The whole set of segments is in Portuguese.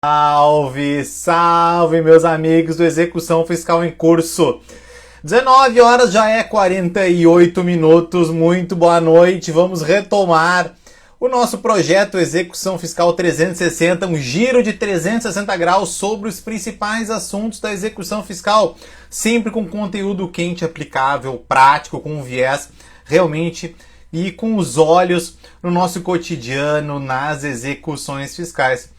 Salve, salve meus amigos do Execução Fiscal em Curso. 19 horas já é 48 minutos, muito boa noite. Vamos retomar o nosso projeto Execução Fiscal 360, um giro de 360 graus sobre os principais assuntos da execução fiscal, sempre com conteúdo quente, aplicável, prático, com um viés realmente e com os olhos no nosso cotidiano, nas execuções fiscais.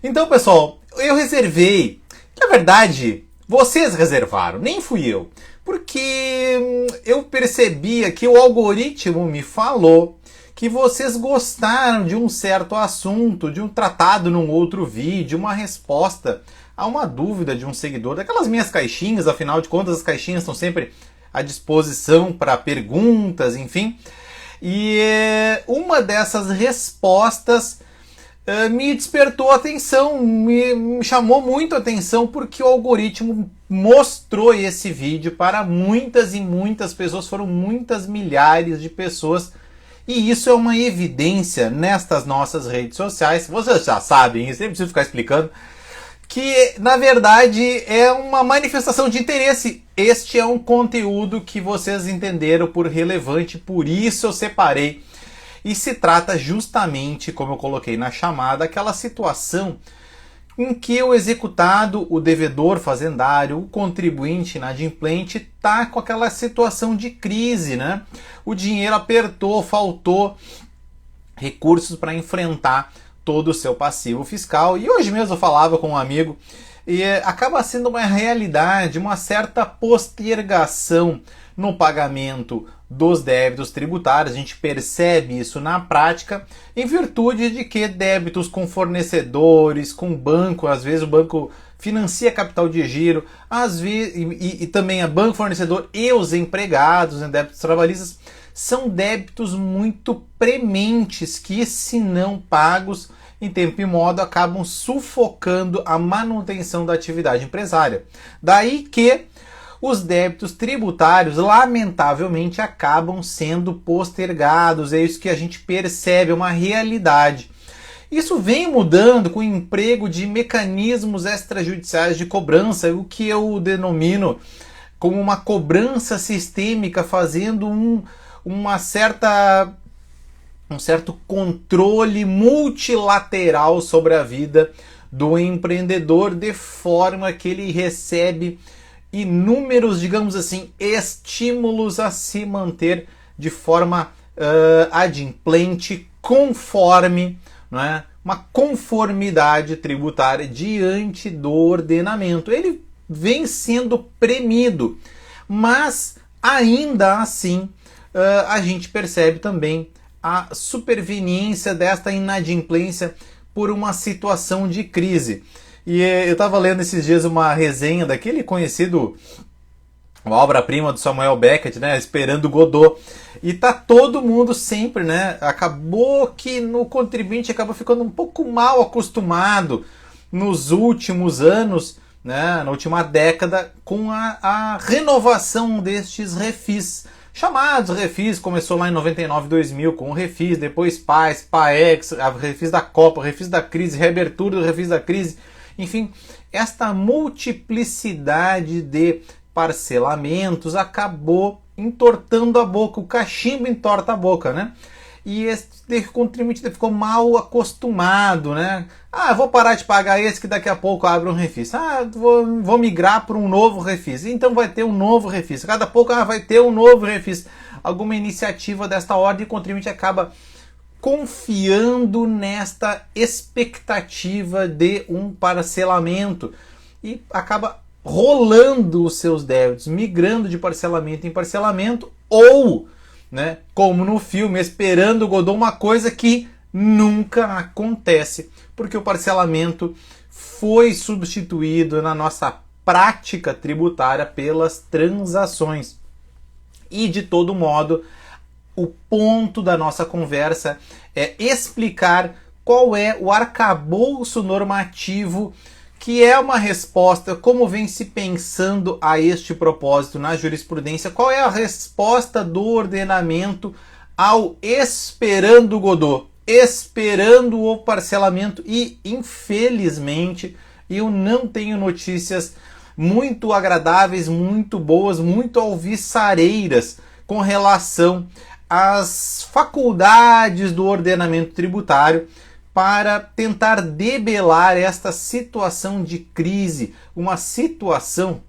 Então, pessoal, eu reservei, na verdade, vocês reservaram, nem fui eu, porque eu percebia que o algoritmo me falou que vocês gostaram de um certo assunto, de um tratado num outro vídeo, uma resposta a uma dúvida de um seguidor, daquelas minhas caixinhas, afinal de contas as caixinhas estão sempre à disposição para perguntas, enfim. E uma dessas respostas me despertou atenção, me chamou muito a atenção, porque o algoritmo mostrou esse vídeo para muitas e muitas pessoas, foram muitas milhares de pessoas, e isso é uma evidência nestas nossas redes sociais, vocês já sabem isso, nem preciso ficar explicando, que na verdade é uma manifestação de interesse. Este é um conteúdo que vocês entenderam por relevante, por isso eu separei. E se trata justamente, como eu coloquei na chamada, aquela situação em que o executado, o devedor fazendário, o contribuinte inadimplente está com aquela situação de crise, né? O dinheiro apertou, faltou recursos para enfrentar todo o seu passivo fiscal. E hoje mesmo eu falava com um amigo e acaba sendo uma realidade, uma certa postergação no pagamento dos débitos tributários. A gente percebe isso na prática em virtude de que débitos com fornecedores, com banco, às vezes o banco financia capital de giro, às vezes, e também a banco fornecedor e os empregados, né, débitos trabalhistas, são débitos muito prementes que, se não pagos em tempo e modo, acabam sufocando a manutenção da atividade empresária. Daí que os débitos tributários, lamentavelmente, acabam sendo postergados. É isso que a gente percebe, é uma realidade. Isso vem mudando com o emprego de mecanismos extrajudiciais de cobrança, o que eu denomino como uma cobrança sistêmica, fazendo um certo controle multilateral sobre a vida do empreendedor, de forma que ele recebe inúmeros, digamos assim, estímulos a se manter de forma adimplente, conforme, não é? Uma conformidade tributária diante do ordenamento. Ele vem sendo premido, mas ainda assim a gente percebe também a superveniência desta inadimplência por uma situação de crise. E eu estava lendo esses dias uma resenha daquele conhecido, uma obra-prima do Samuel Beckett, né, Esperando Godot. E tá todo mundo sempre, né, acabou que no contribuinte acabou ficando um pouco mal acostumado nos últimos anos, né, na última década, com a renovação destes refis. Chamados refis, começou lá em 99, 2000 com o refis, depois PAES, PAEX, refis da Copa, refis da crise, reabertura do refis da crise. Enfim, esta multiplicidade de parcelamentos acabou entortando a boca, o cachimbo entorta a boca, né? E esse contribuinte ficou mal acostumado, né? Ah, vou parar de pagar esse que daqui a pouco abre um refis. Ah, vou migrar para um novo refis. Então vai ter um novo refis. Cada pouco vai ter um novo refis. Alguma iniciativa desta ordem, o contribuinte acaba confiando nesta expectativa de um parcelamento e acaba rolando os seus débitos, migrando de parcelamento em parcelamento, ou, né, como no filme Esperando Godot, uma coisa que nunca acontece, porque o parcelamento foi substituído na nossa prática tributária pelas transações. E de todo modo, o ponto da nossa conversa é explicar qual é o arcabouço normativo, que é uma resposta, como vem se pensando a este propósito na jurisprudência, qual é a resposta do ordenamento ao Esperando Godot. esperando o parcelamento e, infelizmente, eu não tenho notícias muito agradáveis, muito boas, muito alvissareiras com relação às faculdades do ordenamento tributário para tentar debelar esta situação de crise, uma situação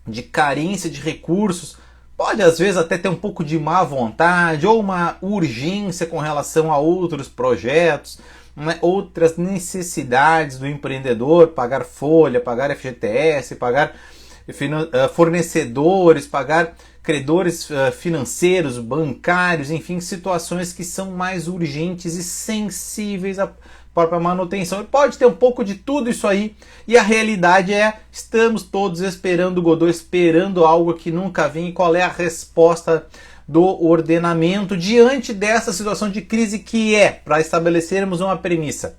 de carência de recursos. Pode às vezes até ter um pouco de má vontade ou uma urgência com relação a outros projetos, né, outras necessidades do empreendedor, pagar folha, pagar FGTS, pagar fornecedores, pagar credores financeiros, bancários, enfim, situações que são mais urgentes e sensíveis à própria manutenção. E pode ter um pouco de tudo isso aí, e a realidade é, estamos todos esperando o Godot, esperando algo que nunca vem. E qual é a resposta do ordenamento diante dessa situação de crise que é, para estabelecermos uma premissa?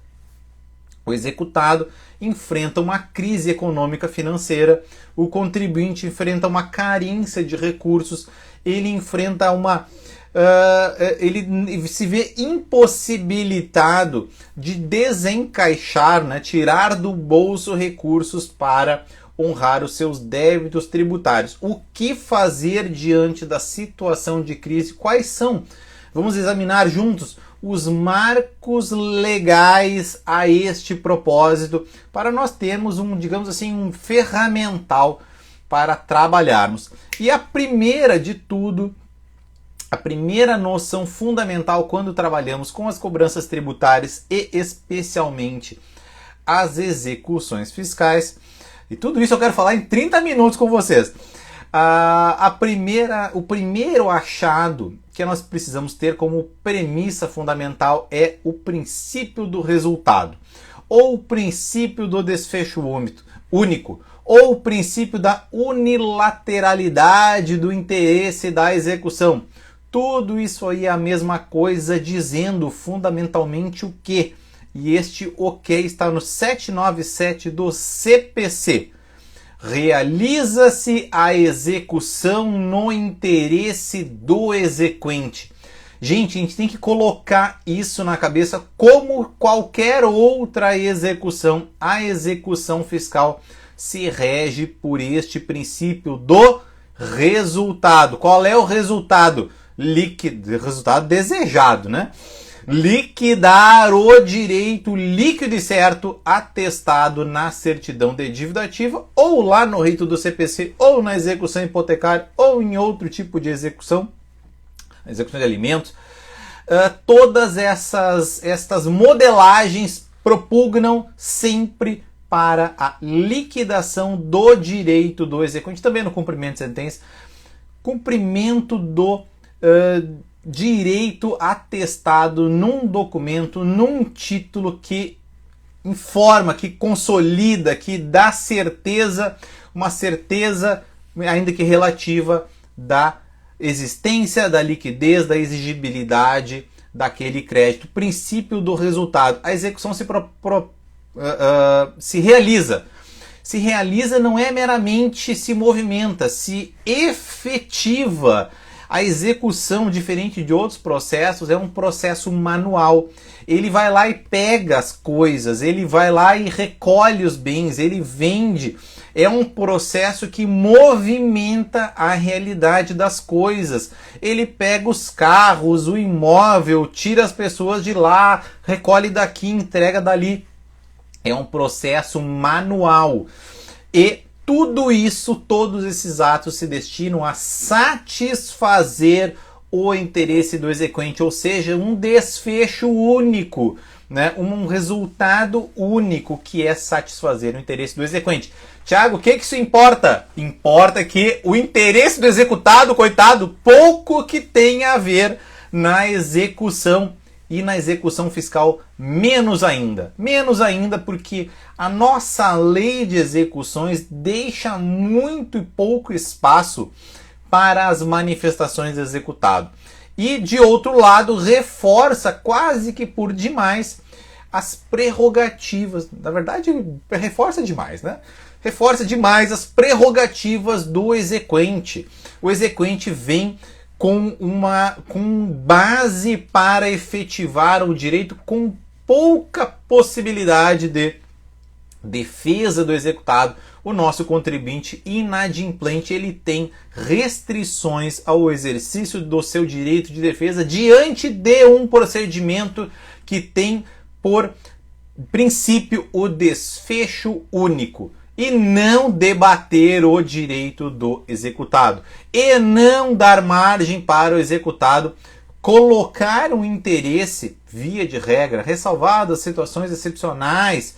O executado enfrenta uma crise econômica financeira, o contribuinte enfrenta uma carência de recursos, ele enfrenta uma... ele se vê impossibilitado de desencaixar, né, tirar do bolso recursos para honrar os seus débitos tributários. O que fazer diante da situação de crise? Quais são? Vamos examinar juntos os marcos legais a este propósito, para nós termos digamos assim, um ferramental para trabalharmos. E a primeira de tudo, a primeira noção fundamental quando trabalhamos com as cobranças tributárias e especialmente as execuções fiscais, e tudo isso eu quero falar em 30 minutos com vocês. O primeiro achado que nós precisamos ter como premissa fundamental é o princípio do resultado, ou o princípio do desfecho único, ou o princípio da unilateralidade do interesse da execução. Tudo isso aí é a mesma coisa, dizendo fundamentalmente o quê? E este o que está no 797 do CPC. Realiza-se a execução no interesse do exequente. Gente, a gente tem que colocar isso na cabeça como qualquer outra execução. A execução fiscal se rege por este princípio do resultado. Qual é o resultado? Resultado desejado, né? Liquidar o direito líquido e certo atestado na certidão de dívida ativa, ou lá no rito do CPC, ou na execução hipotecária, ou em outro tipo de execução de alimentos. Todas estas modelagens propugnam sempre para a liquidação do direito do exequente, também no cumprimento de sentença, cumprimento do direito atestado num documento, num título que informa, que consolida, que dá certeza, uma certeza, ainda que relativa, da existência, da liquidez, da exigibilidade daquele crédito. Princípio do resultado. A execução se realiza. Se realiza não é meramente se movimenta, se efetiva. A execução, diferente de outros processos, é um processo manual. Ele vai lá e pega as coisas, ele vai lá e recolhe os bens, ele vende. É um processo que movimenta a realidade das coisas. Ele pega os carros, o imóvel, tira as pessoas de lá, recolhe daqui, entrega dali. É um processo manual. E tudo isso, todos esses atos se destinam a satisfazer o interesse do exequente, ou seja, um desfecho único, né? Um resultado único, que é satisfazer o interesse do exequente. Tiago, o que isso importa? Importa que o interesse do executado, coitado, pouco que tenha a ver na execução. E na execução fiscal, menos ainda. Menos ainda porque a nossa lei de execuções deixa muito e pouco espaço para as manifestações do executado. E, de outro lado, reforça quase que por demais as prerrogativas. Na verdade, reforça demais, né? Reforça demais as prerrogativas do exequente. O exequente vem com base para efetivar o direito, com pouca possibilidade de defesa do executado, o nosso contribuinte inadimplente ele tem restrições ao exercício do seu direito de defesa diante de um procedimento que tem por princípio o desfecho único e não debater o direito do executado e não dar margem para o executado colocar um interesse, via de regra, ressalvadas situações excepcionais.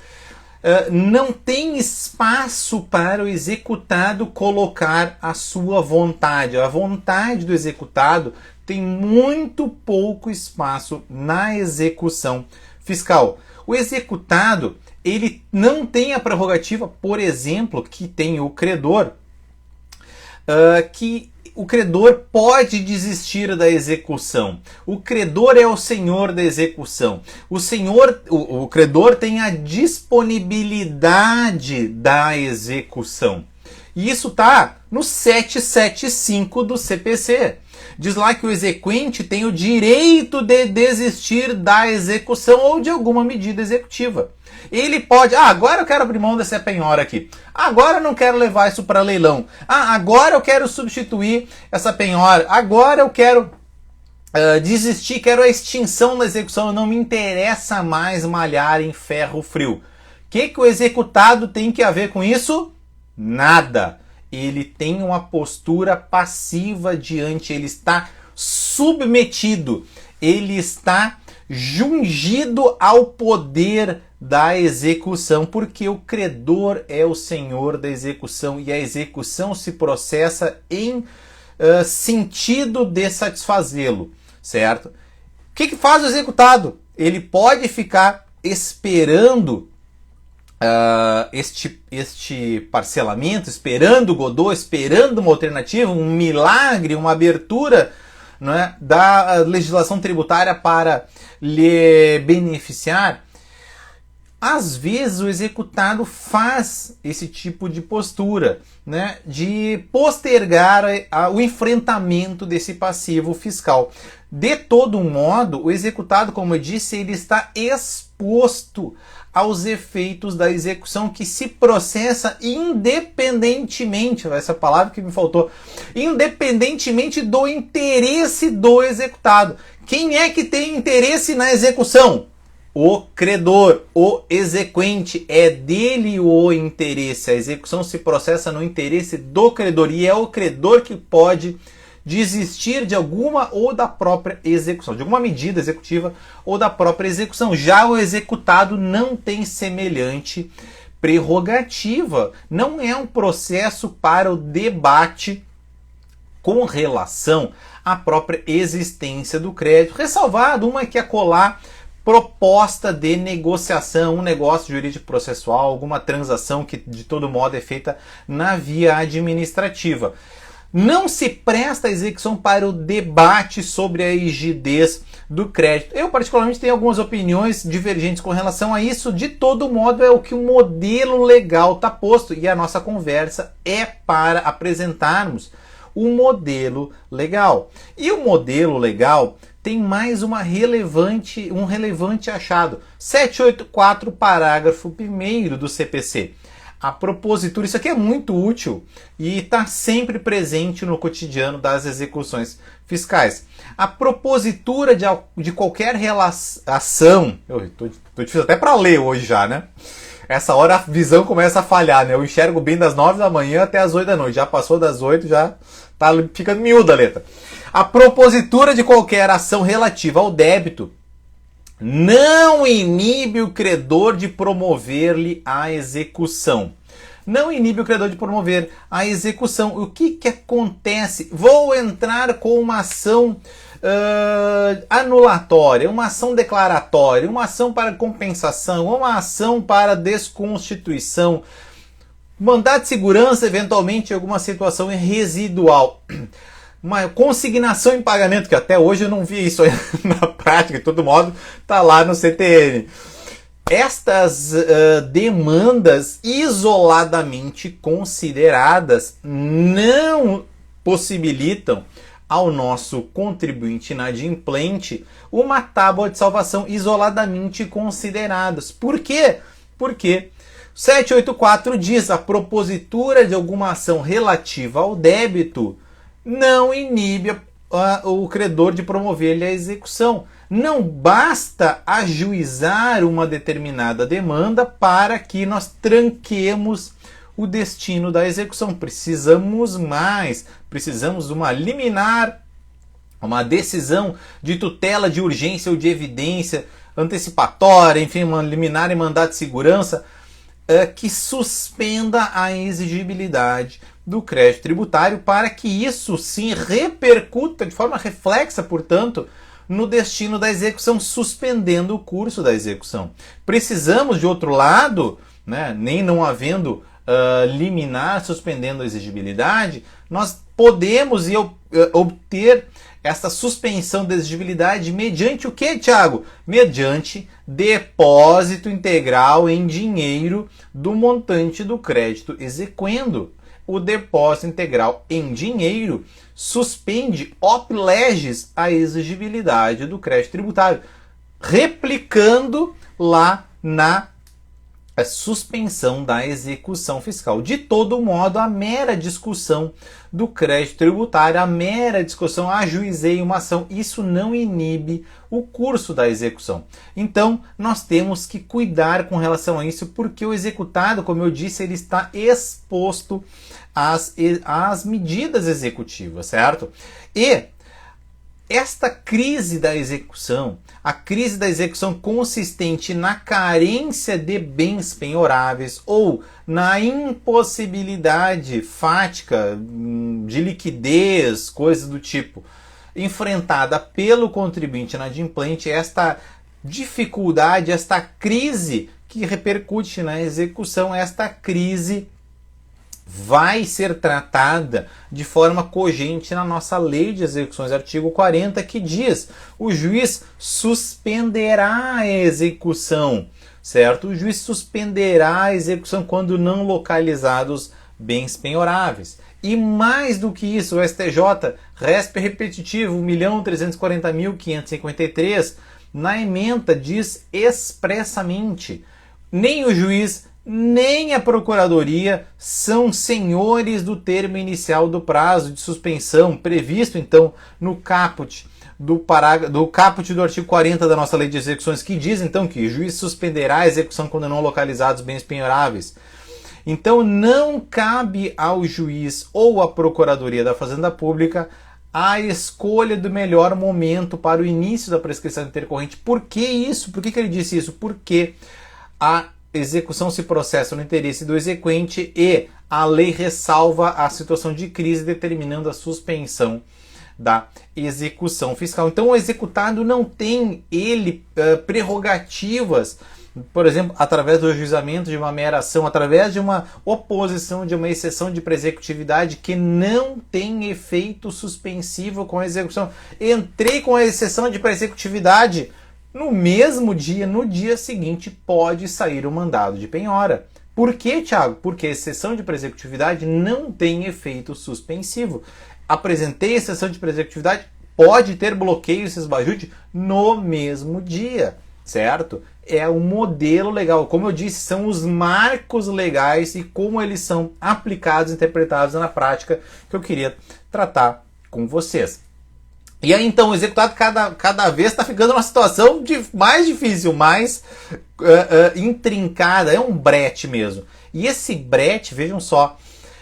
Não tem espaço para o executado colocar a sua vontade. A vontade do executado tem muito pouco espaço na execução fiscal. O executado ele não tem a prerrogativa, por exemplo, que tem o credor, que o credor pode desistir da execução. O credor é o senhor da execução. O credor tem a disponibilidade da execução. E isso está no 775 do CPC. Diz lá que o exequente tem o direito de desistir da execução ou de alguma medida executiva. Ele pode, agora eu quero abrir mão dessa penhora aqui. Agora eu não quero levar isso para leilão. Agora eu quero substituir essa penhora. Agora eu quero desistir, quero a extinção da execução. Não me interessa mais malhar em ferro frio. O que o executado tem que ver com isso? Nada. Ele tem uma postura passiva diante, ele está submetido, ele está jungido ao poder da execução, porque o credor é o senhor da execução e a execução se processa em sentido de satisfazê-lo, certo? O que faz o executado? Ele pode ficar esperando este parcelamento, esperando o Godot, esperando uma alternativa, um milagre, uma abertura, não é, da legislação tributária para lhe beneficiar. Às vezes o executado faz esse tipo de postura, né, de postergar o enfrentamento desse passivo fiscal. De todo modo, o executado, como eu disse, ele está exposto aos efeitos da execução que se processa independentemente, essa palavra que me faltou, independentemente do interesse do executado. Quem é que tem interesse na execução? O credor, o exequente, é dele o interesse. A execução se processa no interesse do credor e é o credor que pode desistir de alguma ou da própria execução, de alguma medida executiva ou da própria execução. Já o executado não tem semelhante prerrogativa. Não é um processo para o debate com relação à própria existência do crédito, ressalvado uma que acolá proposta de negociação, um negócio jurídico processual, alguma transação que de todo modo é feita na via administrativa. Não se presta a execução para o debate sobre a rigidez do crédito. Eu particularmente tenho algumas opiniões divergentes com relação a isso. De todo modo é o que o modelo legal está posto e a nossa conversa é para apresentarmos o modelo legal. E o modelo legal tem mais um relevante achado. 784, parágrafo 1º do CPC. A propositura, isso aqui é muito útil e está sempre presente no cotidiano das execuções fiscais. A propositura de qualquer ação, eu tô difícil até para ler hoje já, né? Essa hora a visão começa a falhar, né? Eu enxergo bem das 9 da manhã até as 8 da noite. Já passou das 8, já tá ficando miúda a letra. A propositura de qualquer ação relativa ao débito não inibe o credor de promover-lhe a execução. Não inibe o credor de promover a execução. O que acontece? Vou entrar com uma ação anulatória, uma ação declaratória, uma ação para compensação, uma ação para desconstituição, mandado de segurança, eventualmente, em alguma situação residual. Uma consignação em pagamento, que até hoje eu não vi isso aí na prática, de todo modo está lá no CTN. Estas demandas isoladamente consideradas não possibilitam ao nosso contribuinte inadimplente uma tábua de salvação isoladamente consideradas. Por quê? Porque 784 diz: a propositura de alguma ação relativa ao débito não inibe o credor de promover-lhe a execução. Não basta ajuizar uma determinada demanda para que nós tranquemos o destino da execução. Precisamos mais, precisamos de uma liminar, uma decisão de tutela de urgência ou de evidência antecipatória, enfim, uma liminar e mandado de segurança que suspenda a exigibilidade do crédito tributário para que isso sim repercuta de forma reflexa, portanto, no destino da execução, suspendendo o curso da execução. Precisamos, de outro lado, né, nem não havendo liminar suspendendo a exigibilidade, nós podemos obter essa suspensão da exigibilidade mediante o que, Thiago? Mediante depósito integral em dinheiro do montante do crédito exequendo. O depósito integral em dinheiro suspende op legis a exigibilidade do crédito tributário, replicando lá na suspensão da execução fiscal. De todo modo, a mera discussão do crédito tributário, a mera discussão, ajuizei uma ação, isso não inibe o curso da execução. Então, nós temos que cuidar com relação a isso, porque o executado, como eu disse, ele está exposto às medidas executivas, certo? E esta crise da execução, a crise da execução consistente na carência de bens penhoráveis ou na impossibilidade fática de liquidez, coisas do tipo, enfrentada pelo contribuinte inadimplente, esta dificuldade, esta crise que repercute na execução, esta crise vai ser tratada de forma cogente na nossa Lei de Execuções, artigo 40, que diz: o juiz suspenderá a execução, certo? O juiz suspenderá a execução quando não localizados bens penhoráveis. E mais do que isso, o STJ, RESP repetitivo 1.340.553, na ementa diz expressamente: nem o juiz nem a Procuradoria são senhores do termo inicial do prazo de suspensão, previsto então no caput do caput do artigo 40 da nossa Lei de Execuções, que diz então que o juiz suspenderá a execução quando não localizados bens penhoráveis. Então não cabe ao juiz ou à Procuradoria da Fazenda Pública a escolha do melhor momento para o início da prescrição intercorrente. Por que isso? Por que ele disse isso? Porque a execução se processa no interesse do exequente e a lei ressalva a situação de crise, determinando a suspensão da execução fiscal. Então o executado não tem prerrogativas, por exemplo, através do ajuizamento de uma mera ação, através de uma oposição de uma exceção de presecutividade que não tem efeito suspensivo com a execução. Entrei com a exceção de presecutividade, no mesmo dia, no dia seguinte, pode sair o mandado de penhora. Por quê, Thiago? Porque a exceção de presecutividade não tem efeito suspensivo. Apresentei a exceção de presecutividade, pode ter bloqueio e esbajute no mesmo dia, certo? É um modelo legal. Como eu disse, são os marcos legais e como eles são aplicados, interpretados na prática, que eu queria tratar com vocês. E aí então o executado cada vez está ficando numa situação mais difícil, mais intrincada, é um brete mesmo. E esse brete, vejam só,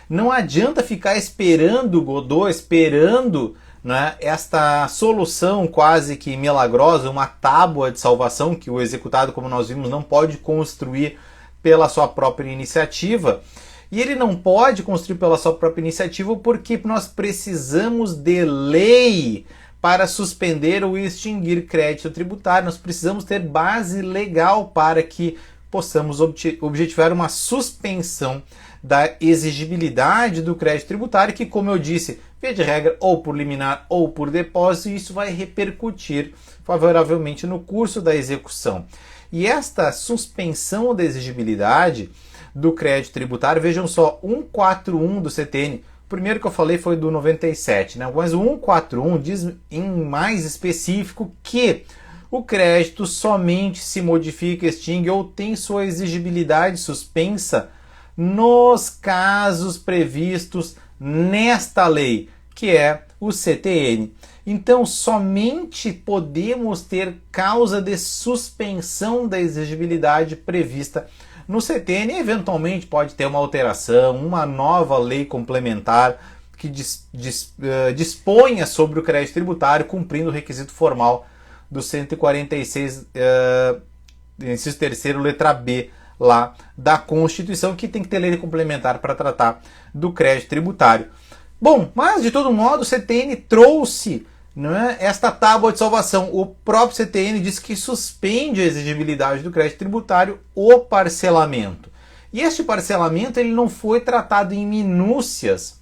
não adianta ficar esperando Godot, esperando, né, esta solução quase que milagrosa, uma tábua de salvação que o executado, como nós vimos, não pode construir pela sua própria iniciativa. E ele não pode construir pela sua própria iniciativa porque nós precisamos de lei para suspender ou extinguir crédito tributário. Nós precisamos ter base legal para que possamos objetivar uma suspensão da exigibilidade do crédito tributário, que, como eu disse, via de regra, ou por liminar ou por depósito, isso vai repercutir favoravelmente no curso da execução. E esta suspensão da exigibilidade do crédito tributário, vejam só, 141 do CTN, primeiro que eu falei foi do 97, né? Mas o 141 diz em mais específico que o crédito somente se modifica, extingue ou tem sua exigibilidade suspensa nos casos previstos nesta lei, que é o CTN. Então, somente podemos ter causa de suspensão da exigibilidade prevista no CTN. Eventualmente pode ter uma alteração, uma nova lei complementar que disponha sobre o crédito tributário, cumprindo o requisito formal do 146, inciso 3º, letra B, lá da Constituição, que tem que ter lei complementar para tratar do crédito tributário. Bom, mas de todo modo o CTN trouxe, né, esta tábua de salvação. O próprio CTN diz que suspende a exigibilidade do crédito tributário o parcelamento. E este parcelamento ele não foi tratado em minúcias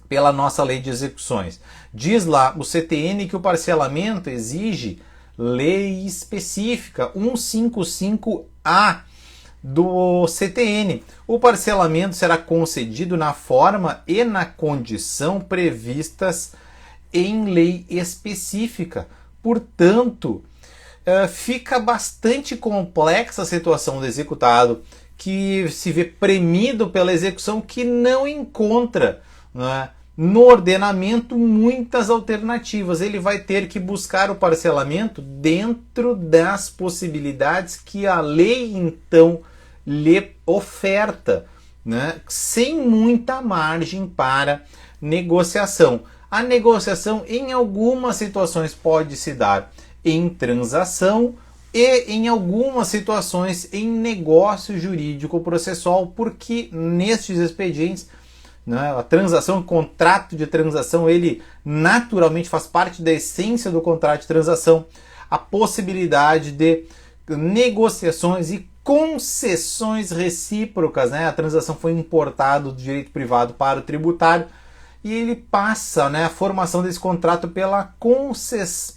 pela nossa lei de execuções. Diz lá o CTN que o parcelamento exige lei específica, 155A do CTN. O parcelamento será concedido na forma e na condição previstas em lei específica. Portanto, fica bastante complexa a situação do executado, que se vê premido pela execução, que não encontra, né, no ordenamento muitas alternativas. Ele vai ter que buscar o parcelamento dentro das possibilidades que a lei então lhe oferta, né, sem muita margem para negociação. A negociação em algumas situações pode se dar em transação e em algumas situações em negócio jurídico processual, porque nestes expedientes, né, a transação, o contrato de transação, ele naturalmente faz parte da essência do contrato de transação, a possibilidade de negociações e concessões recíprocas, né? A transação foi importada do direito privado para o tributário e ele passa, né, a formação desse contrato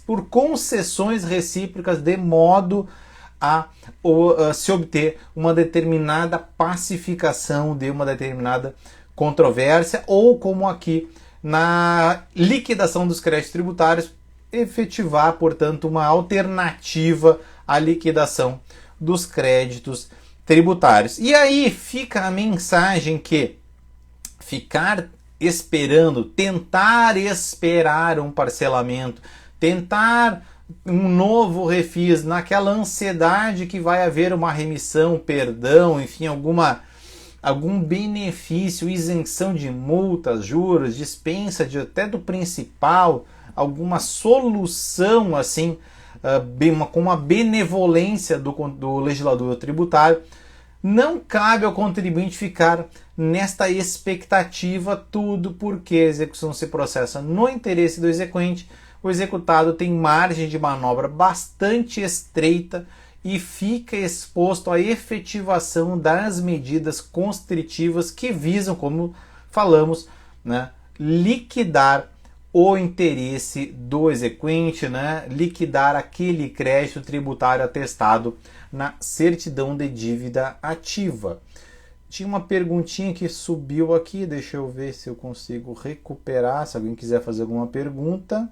por concessões recíprocas, de modo a se obter uma determinada pacificação de uma determinada controvérsia, ou como aqui na liquidação dos créditos tributários, efetivar, portanto, uma alternativa à liquidação dos créditos tributários. E aí fica a mensagem que ficar esperando, tentar esperar um parcelamento, tentar um novo refis, naquela ansiedade que vai haver uma remissão, perdão, enfim, algum benefício, isenção de multas, juros, dispensa até do principal, alguma solução assim, com uma benevolência do legislador tributário, não cabe ao contribuinte ficar nesta expectativa, tudo porque a execução se processa no interesse do exequente. O executado tem margem de manobra bastante estreita e fica exposto à efetivação das medidas constritivas que visam, como falamos, né, liquidar o interesse do exequente, né, liquidar aquele crédito tributário atestado na certidão de dívida ativa. Tinha uma perguntinha que subiu aqui, deixa eu ver se eu consigo recuperar, se alguém quiser fazer alguma pergunta.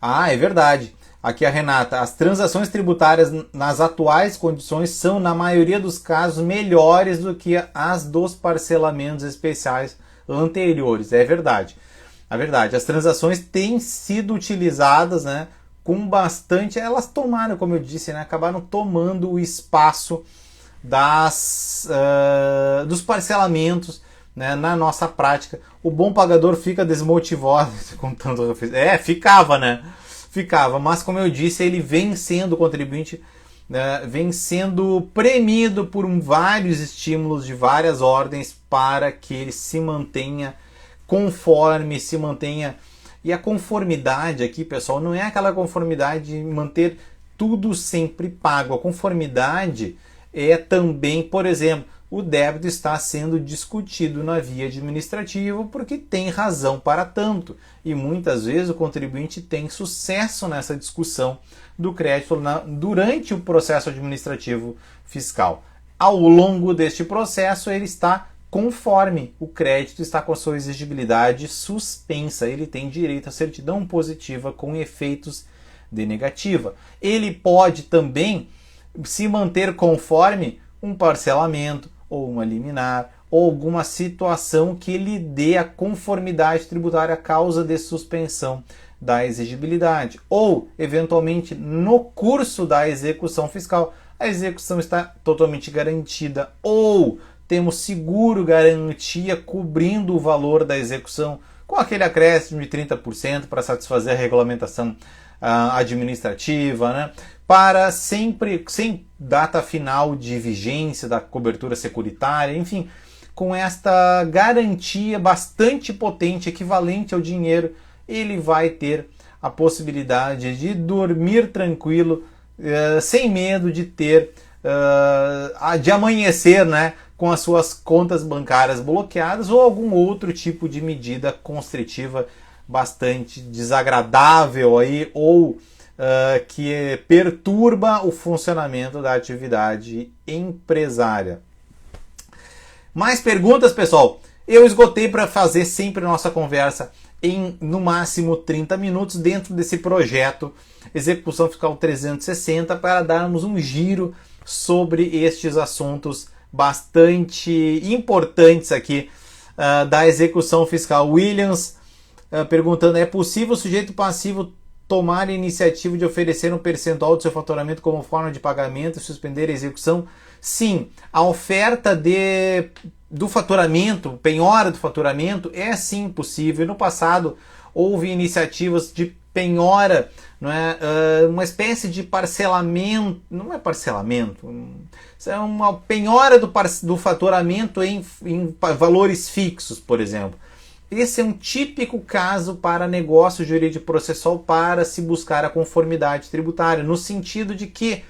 Ah, é verdade. Aqui a Renata, as transações tributárias nas atuais condições são, na maioria dos casos, melhores do que as dos parcelamentos especiais anteriores. É verdade. É verdade. As transações têm sido utilizadas, né, com bastante... Elas tomaram, como eu disse, né, acabaram tomando o espaço dos parcelamentos, né, na nossa prática. O bom pagador fica desmotivado com tanto... ficava, né? Ficava, mas como eu disse, ele vem sendo contribuinte, né, vem sendo premido por vários estímulos de várias ordens para que ele se mantenha conforme, se mantenha... E a conformidade aqui, pessoal, não é aquela conformidade de manter tudo sempre pago. A conformidade é também, por exemplo, o débito está sendo discutido na via administrativa porque tem razão para tanto. E muitas vezes o contribuinte tem sucesso nessa discussão do crédito durante o processo administrativo fiscal. ao longo deste processo ele está conforme o crédito está com a sua exigibilidade suspensa. Ele tem direito à certidão positiva com efeitos de negativa. Ele pode também se manter conforme um parcelamento ou uma liminar ou alguma situação que lhe dê a conformidade tributária à causa de suspensão da exigibilidade. Ou, eventualmente, no curso da execução fiscal, a execução está totalmente garantida ou temos seguro garantia cobrindo o valor da execução com aquele acréscimo de 30% para satisfazer a regulamentação administrativa, né? Para sempre, sem data final de vigência da cobertura securitária, enfim, com esta garantia bastante potente, equivalente ao dinheiro, ele vai ter a possibilidade de dormir tranquilo, sem medo de ter, de amanhecer, né, com as suas contas bancárias bloqueadas ou algum outro tipo de medida constritiva bastante desagradável aí, ou que perturba o funcionamento da atividade empresária. Mais perguntas, pessoal? Eu esgotei para fazer sempre a nossa conversa em no máximo 30 minutos dentro desse projeto Execução Fiscal 360 para darmos um giro sobre estes assuntos bastante importantes aqui da execução fiscal. Williams perguntando, é possível o sujeito passivo tomar a iniciativa de oferecer um percentual do seu faturamento como forma de pagamento e suspender a execução? Sim, a oferta do faturamento, penhora do faturamento, é sim possível. No passado houve iniciativas de penhora, não é? Uma espécie de parcelamento, não é parcelamento, é uma penhora do faturamento em valores fixos, por exemplo. Esse é um típico caso para negócio jurídico processual para se buscar a conformidade tributária, no sentido de que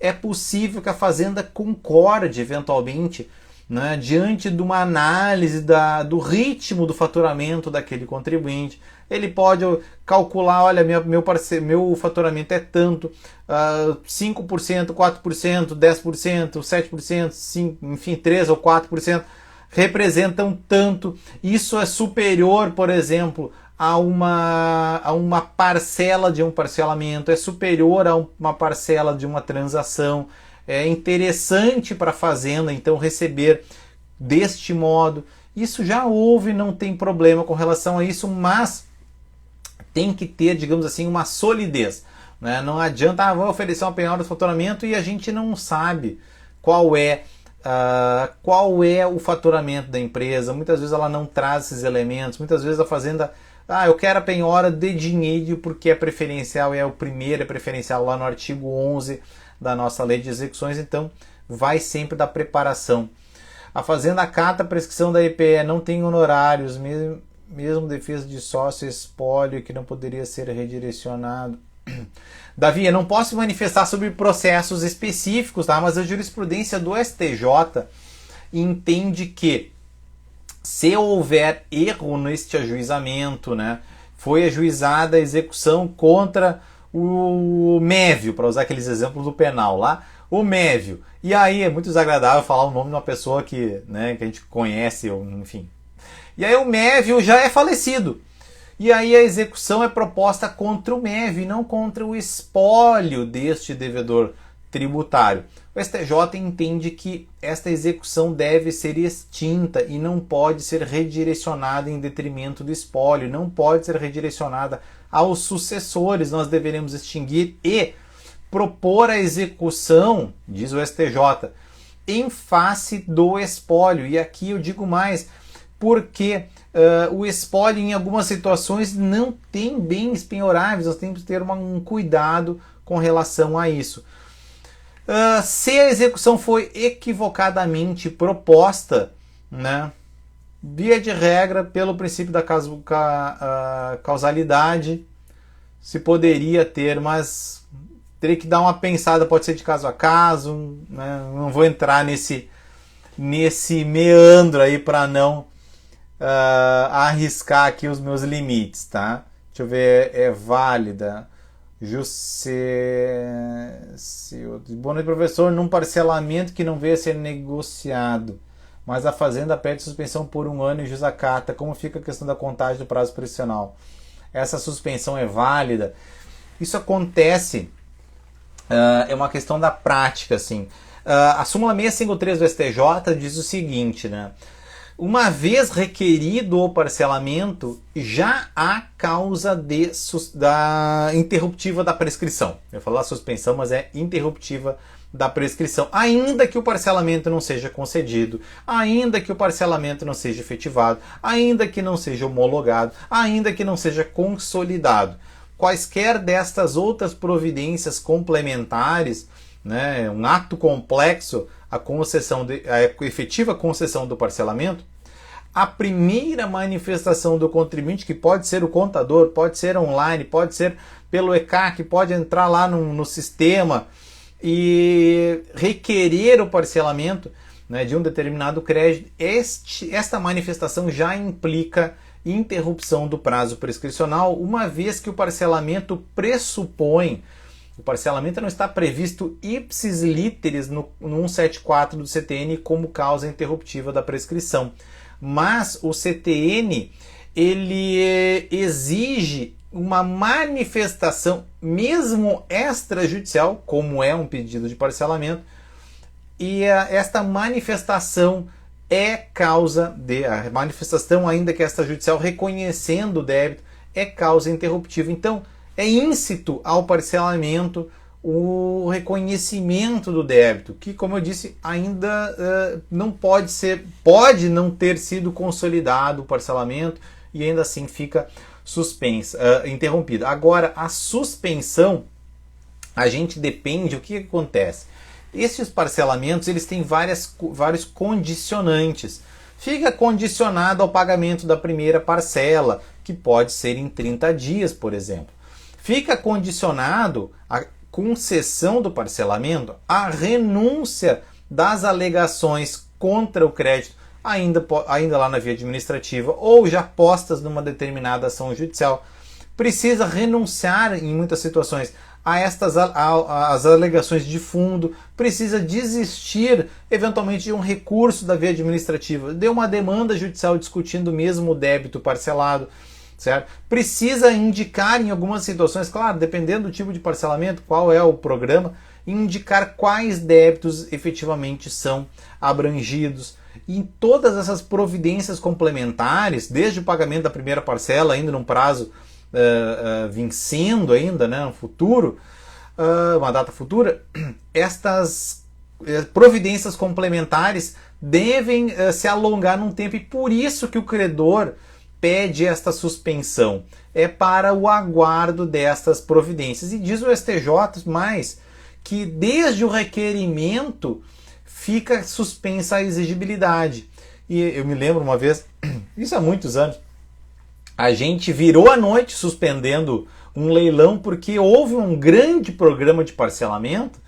é possível que a Fazenda concorde eventualmente, né, diante de uma análise do ritmo do faturamento daquele contribuinte. Ele pode calcular, olha, meu faturamento é tanto, 5%, 4%, 10%, 7%, 5%, enfim, 3% ou 4%, representam tanto. Isso é superior, por exemplo, a uma parcela de um parcelamento, é superior a uma parcela de uma transação. É interessante para a Fazenda, então, receber deste modo. Isso já houve, não tem problema com relação a isso, mas tem que ter, digamos assim, uma solidez, né? Não adianta, vou oferecer uma penhora de faturamento e a gente não sabe qual é o faturamento da empresa. Muitas vezes ela não traz esses elementos, muitas vezes a Fazenda, eu quero a penhora de dinheiro porque é preferencial, é preferencial lá no artigo 11 da nossa lei de execuções, então vai sempre da preparação. A Fazenda acata a prescrição da EPE, não tem honorários, mesmo defesa de sócio espólio que não poderia ser redirecionado. Davi, eu não posso manifestar sobre processos específicos, tá? Mas a jurisprudência do STJ entende que se houver erro neste ajuizamento, né, foi ajuizada a execução contra o Mévio, para usar aqueles exemplos do penal lá, o Mévio. E aí é muito desagradável falar o nome de uma pessoa que a gente conhece, enfim. E aí o Mévio já é falecido. E aí a execução é proposta contra o Mévio e não contra o espólio deste devedor tributário. O STJ entende que esta execução deve ser extinta e não pode ser redirecionada em detrimento do espólio, não pode ser redirecionada aos sucessores. Nós deveremos extinguir e propor a execução, diz o STJ, em face do espólio. E aqui eu digo mais, porque o espólio em algumas situações não tem bens penhoráveis, nós temos que ter um cuidado com relação a isso. Se a execução foi equivocadamente proposta, né, via de regra, pelo princípio da causalidade, se poderia ter, mas teria que dar uma pensada, pode ser de caso a caso, né, não vou entrar nesse meandro aí para não arriscar aqui os meus limites, tá? Deixa eu ver, é válida. Boa noite, professor. Num parcelamento que não veio a ser negociado, mas a Fazenda pede suspensão por 1 ano e jus acata, como fica a questão da contagem do prazo prescricional? Essa suspensão é válida? Isso acontece, é uma questão da prática, assim. A súmula 653 do STJ diz o seguinte, né? Uma vez requerido o parcelamento, já há causa da interruptiva da prescrição. Eu falo a suspensão, mas é interruptiva da prescrição, ainda que o parcelamento não seja concedido, ainda que o parcelamento não seja efetivado, ainda que não seja homologado, ainda que não seja consolidado. Quaisquer destas outras providências complementares, né, um ato complexo, a efetiva concessão do parcelamento, a primeira manifestação do contribuinte, que pode ser o contador, pode ser online, pode ser pelo ECAC, pode entrar lá no sistema e requerer o parcelamento, né, de um determinado crédito, esta manifestação já implica interrupção do prazo prescricional, uma vez que o parcelamento pressupõe. O parcelamento não está previsto ipsis literis no 174 do CTN como causa interruptiva da prescrição. Mas o CTN, ele exige uma manifestação, mesmo extrajudicial, como é um pedido de parcelamento, e esta manifestação é causa a manifestação, ainda que extrajudicial, reconhecendo o débito, é causa interruptiva. Então, é íncito ao parcelamento o reconhecimento do débito, que, como eu disse, ainda pode não ter sido consolidado o parcelamento e ainda assim fica interrompida. Agora, a suspensão, a gente depende, o que acontece? Esses parcelamentos, eles têm vários condicionantes. Fica condicionado ao pagamento da primeira parcela, que pode ser em 30 dias, por exemplo. Fica condicionado à concessão do parcelamento à renúncia das alegações contra o crédito, ainda lá na via administrativa, ou já postas numa determinada ação judicial. Precisa renunciar, em muitas situações, as alegações de fundo, precisa desistir, eventualmente, de um recurso da via administrativa, de uma demanda judicial discutindo mesmo o débito parcelado, certo? Precisa indicar em algumas situações, claro, dependendo do tipo de parcelamento, qual é o programa, indicar quais débitos efetivamente são abrangidos. E em todas essas providências complementares, desde o pagamento da primeira parcela, ainda num prazo vencendo ainda, né, no futuro, uma data futura, estas providências complementares devem se alongar num tempo, e por isso que o credor pede esta suspensão, é para o aguardo destas providências. E diz o STJ mais que desde o requerimento fica suspensa a exigibilidade. E eu me lembro uma vez, isso há muitos anos, a gente virou a noite suspendendo um leilão porque houve um grande programa de parcelamento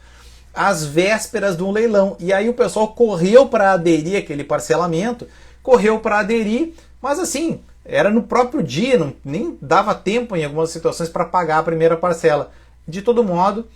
às vésperas de um leilão. E aí o pessoal correu para aderir àquele parcelamento, mas assim, era no próprio dia, nem dava tempo em algumas situações para pagar a primeira parcela. De todo modo,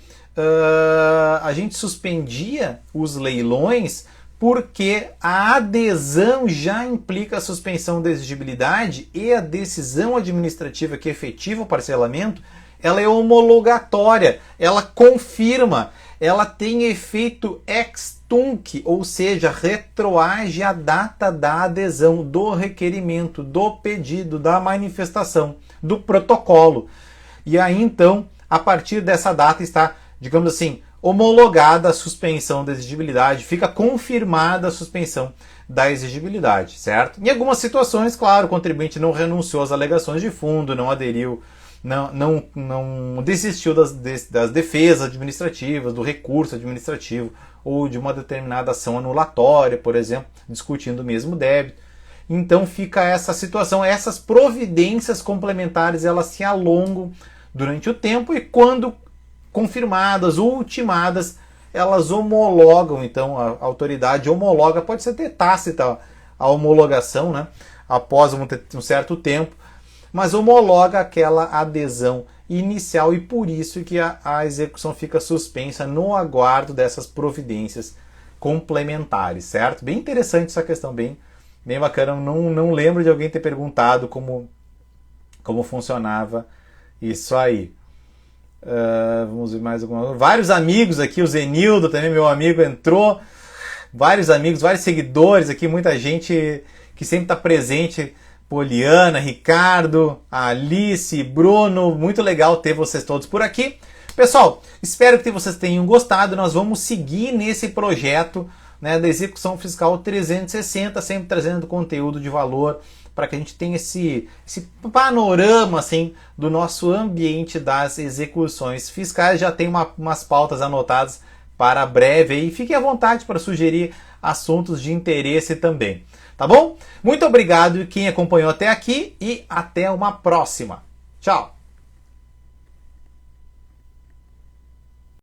a gente suspendia os leilões porque a adesão já implica a suspensão da exigibilidade, e a decisão administrativa que efetiva o parcelamento, ela é homologatória, ela confirma, ela tem efeito ex tunc, ou seja, retroage a data da adesão, do requerimento, do pedido, da manifestação, do protocolo. E aí então, a partir dessa data está, digamos assim, homologada a suspensão da exigibilidade, fica confirmada a suspensão da exigibilidade, certo? Em algumas situações, claro, o contribuinte não renunciou às alegações de fundo, não aderiu, não desistiu das defesas administrativas, do recurso administrativo, ou de uma determinada ação anulatória, por exemplo, discutindo o mesmo débito. Então fica essa situação, essas providências complementares, elas se alongam durante o tempo, e quando confirmadas, ultimadas, elas homologam, então a autoridade homologa, pode ser até tácita a homologação, né, após um certo tempo, mas homologa aquela adesão inicial e por isso que a execução fica suspensa no aguardo dessas providências complementares, certo? Bem interessante essa questão, bem bacana. Não lembro de alguém ter perguntado como funcionava isso aí. Vamos ver mais alguma. Vários amigos aqui, o Zenildo também, meu amigo, entrou. Vários amigos, vários seguidores aqui, muita gente que sempre está presente. Poliana, Ricardo, Alice, Bruno, muito legal ter vocês todos por aqui. Pessoal, espero que vocês tenham gostado. Nós vamos seguir nesse projeto, né, da execução fiscal 360, sempre trazendo conteúdo de valor para que a gente tenha esse panorama assim, do nosso ambiente das execuções fiscais. Já tem umas pautas anotadas para breve e fiquem à vontade para sugerir assuntos de interesse também. Tá bom? Muito obrigado quem acompanhou até aqui e até uma próxima. Tchau!